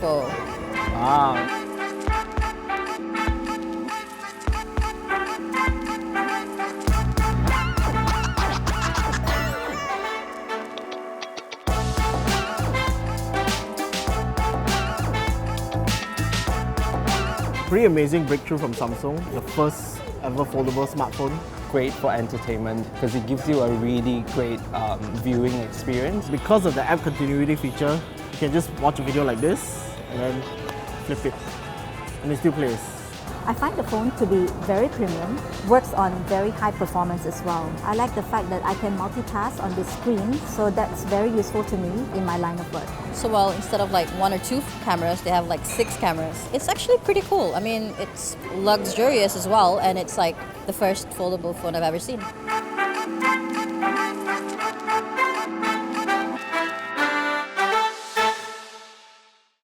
Expo. Ah. Pretty amazing breakthrough from Samsung, the first ever foldable smartphone. Great for entertainment because it gives you a really great viewing experience. Because of the app continuity feature, you can just watch a video like this and then flip it, and it still plays. I find the phone to be very premium, works on very high performance as well. I like the fact that I can multitask on this screen, so that's very useful to me in my line of work. So while instead of like 1 or 2 cameras, they have like 6 cameras. It's actually pretty cool. I mean, it's luxurious as well, and it's like the first foldable phone I've ever seen.